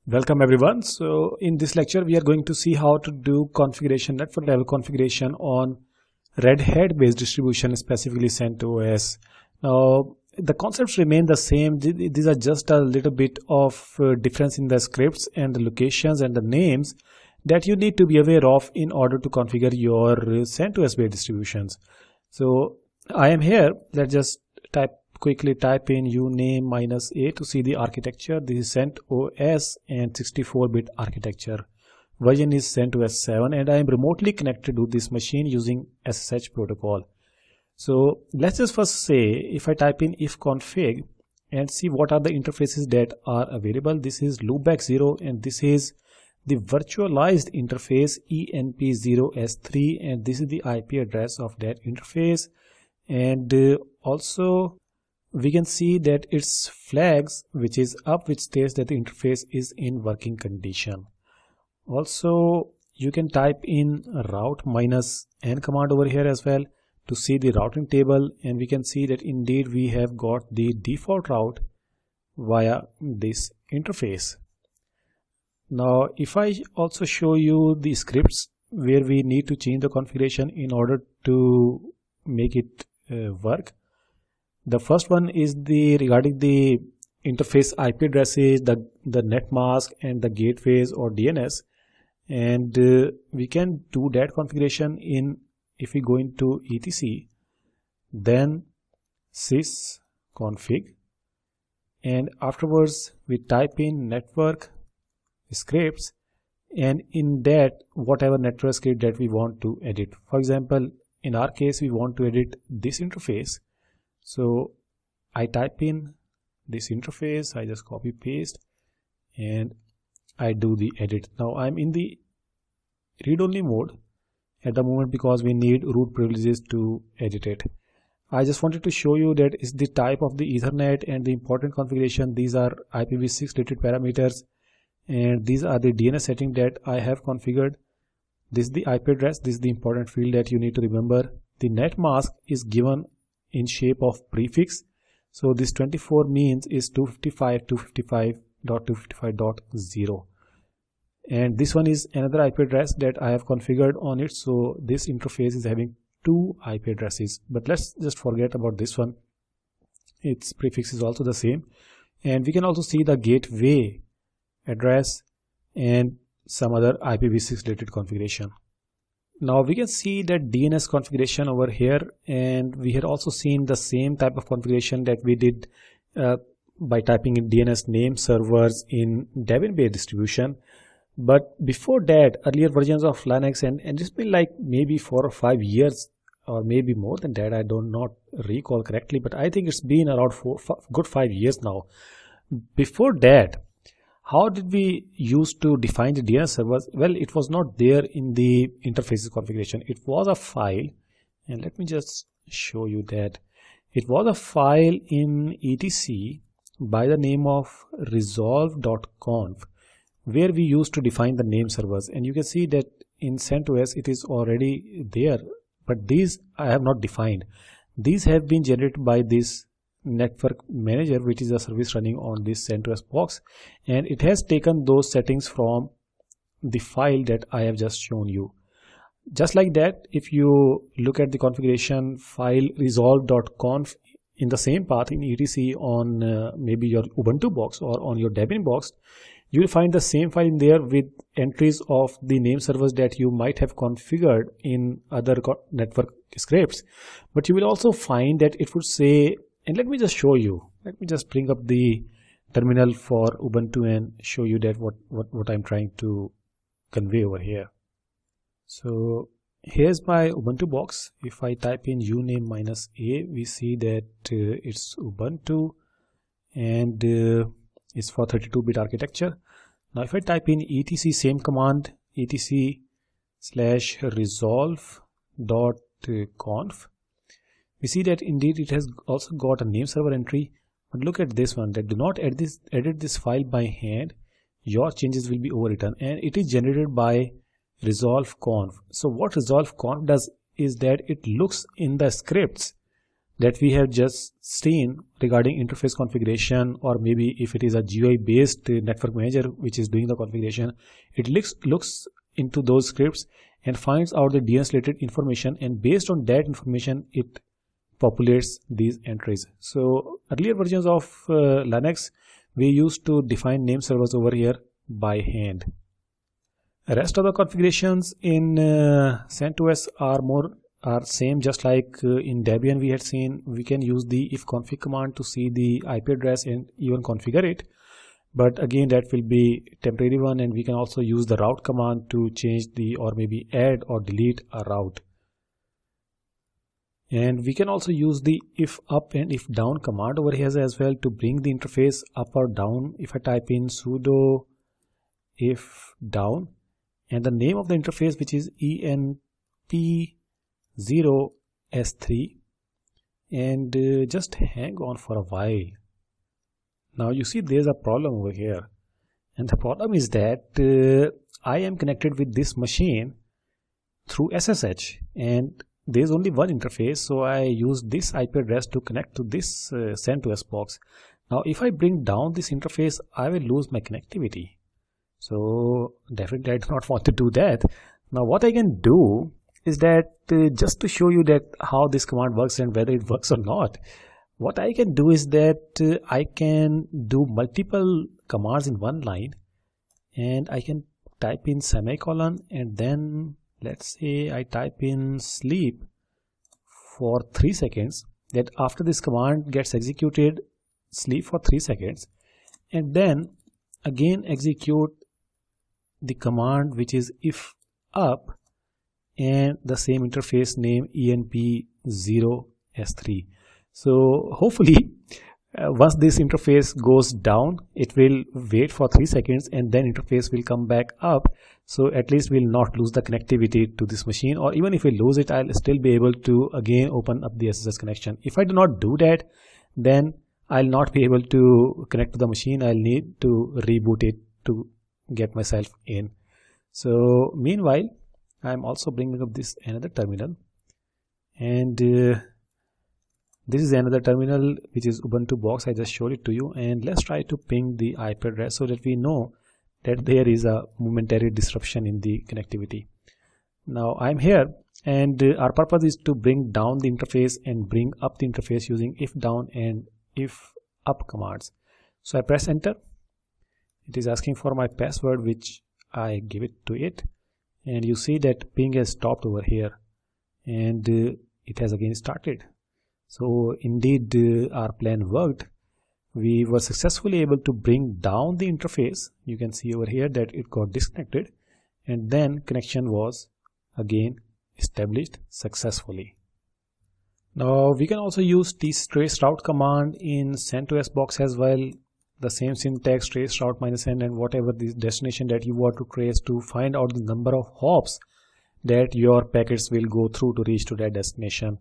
Welcome everyone. So in this lecture we are going to see how to do configuration, network level configuration on Red Hat based distribution, specifically CentOS. Now the concepts remain the same. These are just a little bit of difference in the scripts and the locations and the names that you need to be aware of in order to configure your CentOS based distributions. So I am here. Let's just quickly type in uname -a to see the architecture. This is CentOS and 64-bit architecture. Version is CentOS 7 and I am remotely connected to this machine using SSH protocol. So let's just first say, if I type in ifconfig and see what are the interfaces that are available. This is loopback 0 and this is the virtualized interface enp0s3 and this is the IP address of that interface. And also we can see that its flags which is up, which states that the interface is in working condition. Also you can type in route -n command over here as well to see the routing table, and we can see that indeed we have got the default route via this interface. Now if I also show you the scripts where we need to change the configuration in order to make it work. The first one is regarding the interface IP addresses, the net mask and the gateways or DNS, and we can do that configuration if we go into etc, then sysconfig, and afterwards we type in network scripts, and in that whatever network script that we want to edit. For example, in our case we want to edit this interface. So I type in this interface, I just copy paste and I do the edit. Now I'm in the read-only mode at the moment because we need root privileges to edit it. I just wanted to show you that is the type of the Ethernet and the important configuration. These are IPv6 related parameters and these are the DNS settings that I have configured. This is the IP address. This is the important field that you need to remember. The net mask is given in shape of prefix. So this 24 means is 255.255.255.0, and this one is another IP address that I have configured on it. So this interface is having two IP addresses, but let's just forget about this one. Its prefix is also the same, and we can also see the gateway address and some other IPv6 related configuration. Now we can see that DNS configuration over here, and we had also seen the same type of configuration that we did by typing in DNS name servers in Debian based distribution. But before that, earlier versions of Linux, and it's been like maybe 4 or 5 years or maybe more than that, I do not recall correctly, but I think it's been around good 5 years now. Before that, how did we used to define the DNS servers? Well, it was not there in the interfaces configuration. It was a file, and let me just show you that. It was a file in etc by the name of resolve.conf, where we used to define the name servers, and you can see that in CentOS it is already there, but these I have not defined. These have been generated by this network manager, which is a service running on this CentOS box, and it has taken those settings from the file that I have just shown you. Just like that, if you look at the configuration file resolve.conf in the same path in etc on maybe your Ubuntu box or on your Debian box, you will find the same file in there with entries of the name servers that you might have configured in other network scripts. But you will also find that it would say, and let me just show you, let me just bring up the terminal for Ubuntu and show you that what I'm trying to convey over here. So here's my Ubuntu box. If I type in uname -a, we see that it's Ubuntu and it's for 32-bit architecture. Now if I type in etc, same command, etc/resolve.conf, we see that indeed it has also got a name server entry. But look at this one, that do not edit this file by hand, your changes will be overwritten, and it is generated by resolve.conf. So what resolve.conf does is that it looks in the scripts that we have just seen regarding interface configuration, or maybe if it is a GUI based network manager which is doing the configuration, it looks into those scripts and finds out the DNS related information, and based on that information it populates these entries. So earlier versions of Linux, we used to define name servers over here by hand. The rest of the configurations in CentOS are same, just like in Debian we had seen. We can use the ifconfig command to see the IP address and even configure it, but again that will be temporary one, and we can also use the route command to change the, or maybe add or delete a route. And we can also use the if up and if down command over here as well to bring the interface up or down. If I type in sudo if down and the name of the interface, which is enp0s3, and just hang on for a while. Now you see there's a problem over here, and the problem is that I am connected with this machine through SSH, and there's only one interface, so I use this IP address to connect to this CentOS box. Now if I bring down this interface, I will lose my connectivity, so definitely I do not want to do that. Now what I can do is that just to show you that how this command works and whether it works or not, what I can do is that I can do multiple commands in one line, and I can type in semicolon, and then let's say I type in sleep for 3 seconds, that after this command gets executed, sleep for 3 seconds, and then again execute the command which is if up and the same interface name enp0s3. So hopefully once this interface goes down, it will wait for 3 seconds and then interface will come back up. So at least we'll not lose the connectivity to this machine, or even if we lose it, I'll still be able to again open up the SSH connection. If I do not do that, then I'll not be able to connect to the machine. I'll need to reboot it to get myself in. So meanwhile, I'm also bringing up this another terminal, and this is another terminal which is Ubuntu box. I just showed it to you, and let's try to ping the IP address so that we know that there is a momentary disruption in the connectivity. Now I'm here, and our purpose is to bring down the interface and bring up the interface using if down and if up commands. So I press enter. It is asking for my password, which I give it to it, and you see that ping has stopped over here, and it has again started. So indeed our plan worked. We were successfully able to bring down the interface. You can see over here that it got disconnected, and then connection was again established successfully. Now we can also use the trace route command in CentOS box as well. The same syntax, trace route -n, and whatever the destination that you want to trace, to find out the number of hops that your packets will go through to reach to that destination.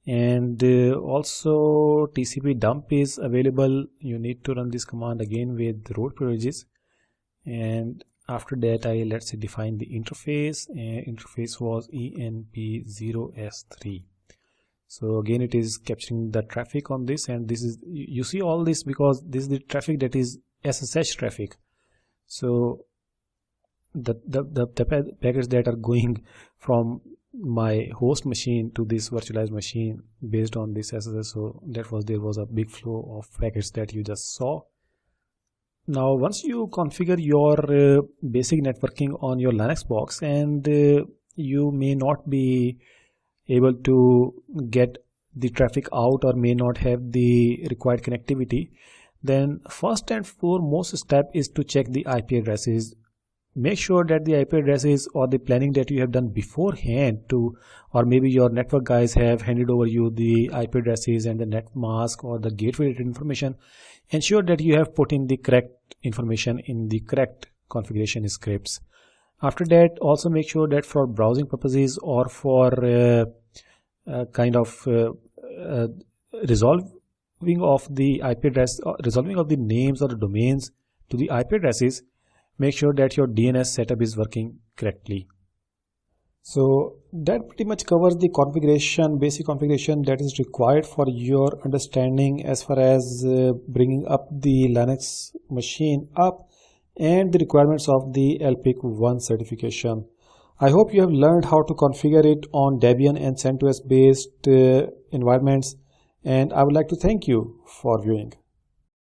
And also TCP dump is available. You need to run this command again with root privileges, and after that let's say define the interface, and interface was enp0s3. So again it is capturing the traffic on this, and this is, you see all this because this is the traffic that is SSH traffic. So the packets that are going from my host machine to this virtualized machine based on this SSH, so there was a big flow of packets that you just saw. Now once you configure your basic networking on your Linux box, and you may not be able to get the traffic out or may not have the required connectivity, then first and foremost step is to check the IP addresses. Make sure that the IP addresses or the planning that you have done beforehand to, or maybe your network guys have handed over you the IP addresses and the net mask or the gateway related information. Ensure that you have put in the correct information in the correct configuration scripts. After that, also make sure that for browsing purposes or for kind of resolving of the IP address, or resolving of the names or the domains to the IP addresses, make sure that your DNS setup is working correctly. So that pretty much covers the configuration, basic configuration that is required for your understanding as far as bringing up the Linux machine up and the requirements of the LPIC 1 certification. I hope you have learned how to configure it on Debian and CentOS based environments, and I would like to thank you for viewing.